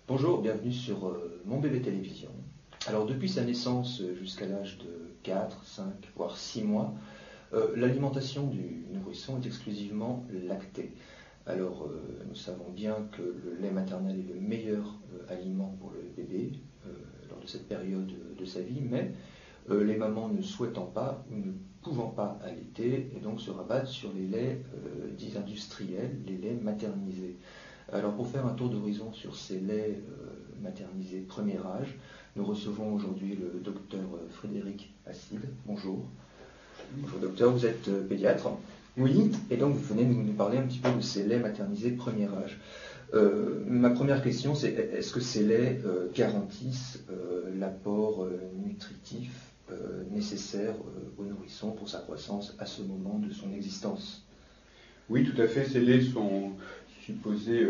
Bonjour, bienvenue sur Mon Bébé Télévision. Alors depuis sa naissance jusqu'à l'âge de 4, 5, voire 6 mois, l'alimentation du nourrisson est exclusivement lactée. Alors nous savons bien que le lait maternel est le meilleur aliment pour le bébé lors de cette période de sa vie, mais les mamans ne souhaitant pas ou ne pouvant pas allaiter et donc se rabattent sur les laits dits industriels, les laits maternisés. Alors pour faire un tour d'horizon sur ces laits maternisés premier âge, nous recevons aujourd'hui le docteur Frédéric Acide. Bonjour. Bonjour docteur, vous êtes pédiatre. Oui. Et donc vous venez nous parler un petit peu de ces laits maternisés premier âge. Ma première question, c'est est-ce que ces laits garantissent l'apport nutritif nécessaire au nourrisson pour sa croissance à ce moment de son existence? Oui, tout à fait. Ces laits sont supposés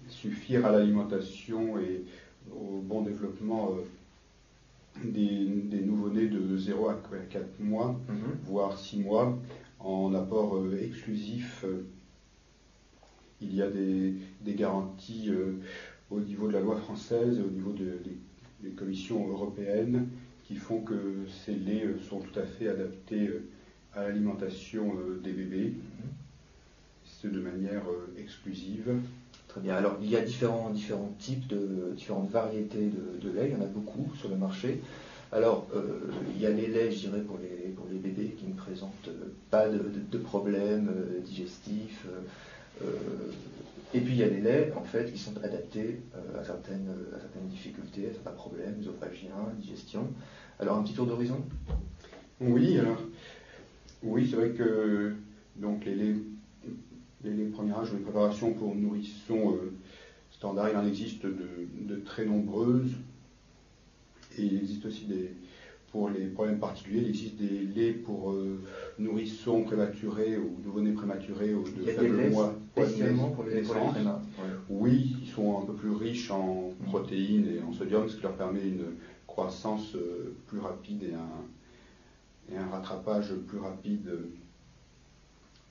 suffire à l'alimentation et au bon développement des nouveau-nés de 0 à 4 mois, voire 6 mois, en apport exclusif. Il y a des garanties au niveau de la loi française et au niveau des commissions européennes qui font que ces laits sont tout à fait adaptés à l'alimentation des bébés, ce de manière exclusive. Très bien. Alors il y a différents types différentes variétés de lait, il y en a beaucoup sur le marché. Alors il y a les laits, je dirais, pour les bébés qui ne présentent pas de problèmes digestifs. Et puis il y a les laits en fait qui sont adaptés à certaines difficultés, à certains problèmes œsophagiens, digestion. Alors un petit tour d'horizon. Oui, c'est vrai que donc les laits premier âge, les préparations pour nourrissons standard, il en existe de très nombreuses. Et il existe aussi pour les problèmes particuliers, il existe des laits pour nourrissons prématurés ou nouveau-nés prématurés ou de faibles mois. Spécialement pour les prémas. Oui, ils sont un peu plus riches en protéines et en sodium, ce qui leur permet une croissance plus rapide et un rattrapage plus rapide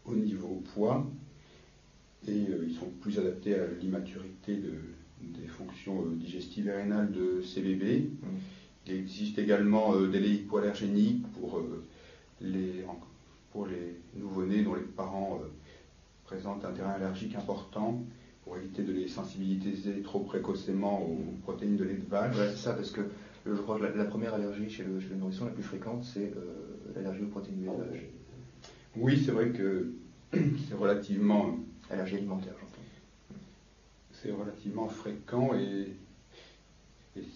au niveau poids. Et ils sont plus adaptés à l'immaturité des fonctions digestives et rénales de ces bébés. Il existe également des laits hypoallergéniques pour les nouveau-nés dont les parents présentent un terrain allergique important, pour éviter de les sensibiliser trop précocement aux protéines de lait de vache. Ouais, c'est ça, parce que je crois que la première allergie chez le nourrisson la plus fréquente, c'est l'allergie aux protéines de lait de vache. Oui, c'est vrai que c'est relativement... Allergie alimentaire, j'entends. C'est relativement fréquent et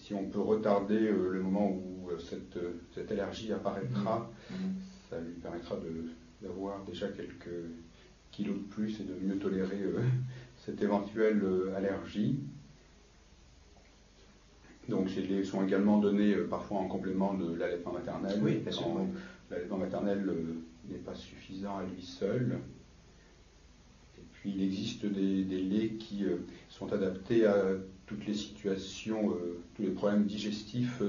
si on peut retarder le moment où cette allergie apparaîtra, ça lui permettra d'avoir déjà quelques kilos de plus et de mieux tolérer cette éventuelle allergie. Donc ces laits sont également donnés parfois en complément de l'allaitement maternel. Oui, bien sûr. L'allaitement maternel n'est pas suffisant à lui seul. Puis il existe des laits qui sont adaptés à toutes les situations, tous les problèmes digestifs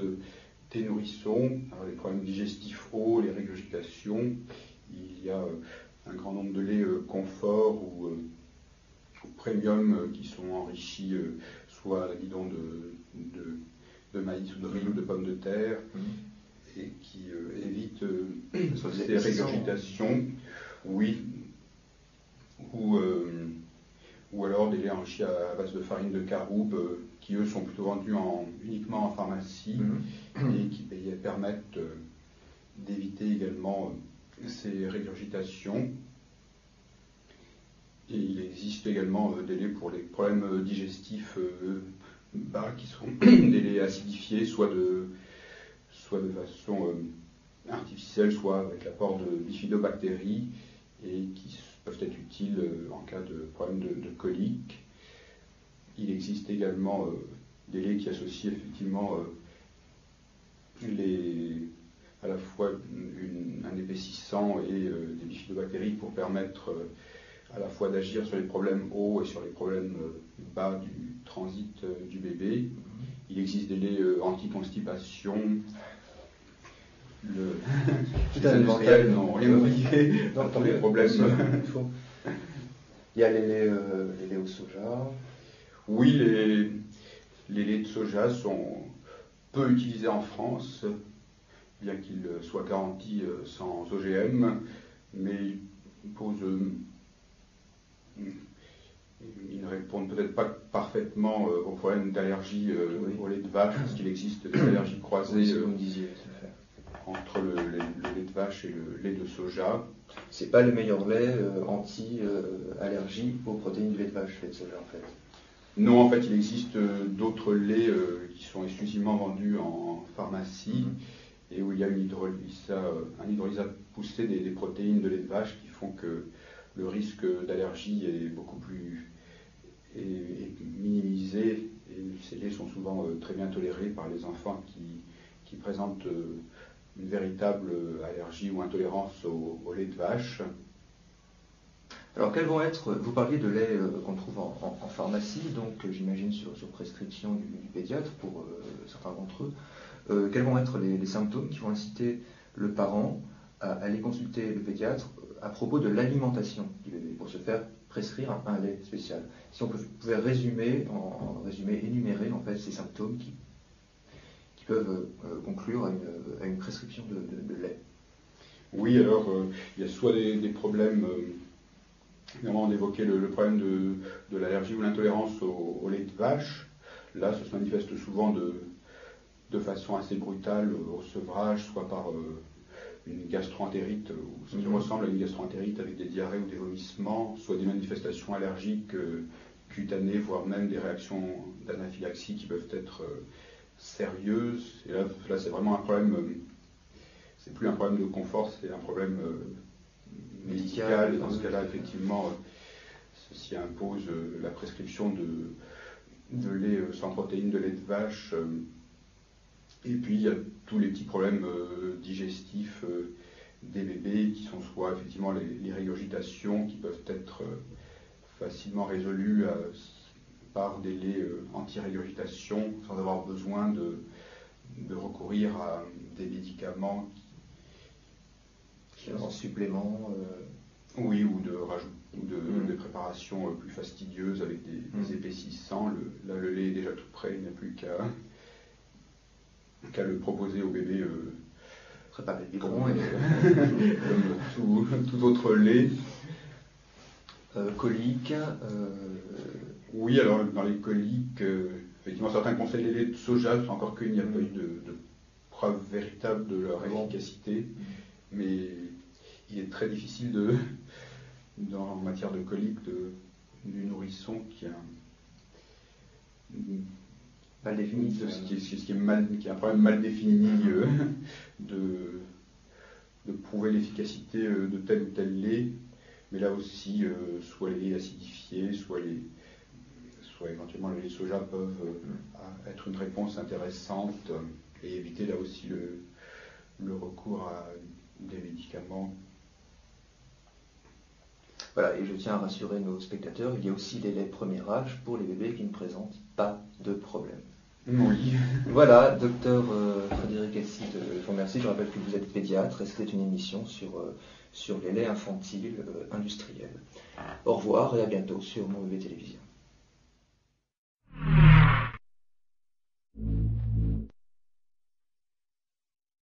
des nourrissons. Alors les problèmes digestifs hauts, les régurgitations. Il y a un grand nombre de laits confort ou premium qui sont enrichis soit à l'amidon de maïs ou de riz ou de pommes de terre et qui évitent ces régurgitations. Oui. Ou alors des laits enrichis à base de farine de caroube qui eux sont plutôt vendus uniquement en pharmacie et qui permettent d'éviter également ces régurgitations. Et il existe également des laits pour les problèmes digestifs bas qui sont des laits acidifiés, soit de façon artificielle, soit avec l'apport de bifidobactéries et qui peuvent être utiles en cas de problème de colique. Il existe également des laits qui associent effectivement à la fois un épaississant et des bifidobactéries pour permettre à la fois d'agir sur les problèmes hauts et sur les problèmes bas du transit du bébé. Il existe des laits anti-constipation. Les industriels n'ont rien oublié dans les problèmes. Il y a les laits au soja. Oui, les laits de soja sont peu utilisés en France, bien qu'ils soient garantis sans OGM, mais ils ne répondent peut-être pas parfaitement aux problèmes d'allergie au lait de vache, parce qu'il existe des allergies croisées entre le lait de vache et le lait de soja. C'est pas le meilleur lait anti-allergie aux protéines du lait de vache, le lait de soja en fait. Non, en fait, il existe d'autres laits qui sont exclusivement vendus en pharmacie et où il y a un hydrolysat poussé des protéines de lait de vache qui font que le risque d'allergie est beaucoup plus minimisé, et ces laits sont souvent très bien tolérés par les enfants qui présentent une véritable allergie ou intolérance au lait de vache. Alors quels vont être, vous parliez de lait qu'on trouve en pharmacie, donc j'imagine sur prescription du pédiatre pour certains d'entre eux, quels vont être les symptômes qui vont inciter le parent à aller consulter le pédiatre à propos de l'alimentation du bébé pour se faire prescrire un lait spécial. Si on pouvait énumérer en fait ces symptômes qui peuvent conclure à une prescription de lait. Oui, alors il y a soit des problèmes, on évoquait le problème de l'allergie ou l'intolérance au lait de vache. Là, ça se manifeste souvent de façon assez brutale au sevrage, soit par une gastroentérite, ou ce qui ressemble à une gastroentérite avec des diarrhées ou des vomissements, soit des manifestations allergiques cutanées, voire même des réactions d'anaphylaxie qui peuvent être sérieuses. Et là c'est vraiment un problème, c'est plus un problème de confort, c'est un problème médical. Et dans ce cas-là, effectivement, ceci impose la prescription de lait sans protéines, de lait de vache. Et puis il y a tous les petits problèmes digestifs des bébés qui sont soit effectivement les régurgitations qui peuvent être facilement résolues par des laits anti-régurgitation sans avoir besoin de recourir à des médicaments en supplément. Oui, ou de préparations plus fastidieuses avec des épaississants. Le lait est déjà tout prêt, il n'y a plus qu'à le proposer au bébé préparer le biberon comme tout autre lait. Coliques. Oui, alors dans les coliques, effectivement certains conseillent les laits de soja, encore qu'il n'y a pas eu de preuve véritable de leur efficacité, mais il est très difficile en matière de coliques du nourrisson qui a mal défini, qui a un problème mal défini de prouver l'efficacité de tel ou tel lait, mais là aussi soit les laits acidifiés, soit éventuellement les laits de soja peuvent être une réponse intéressante et éviter là aussi le recours à des médicaments. Voilà, et je tiens à rassurer nos spectateurs, il y a aussi des laits premier âge pour les bébés qui ne présentent pas de problème. Oui. Voilà, docteur Frédéric Acide, je vous remercie. Je rappelle que vous êtes pédiatre et c'était une émission sur les laits infantiles industriels. Au revoir et à bientôt sur Mon Bébé Télévision.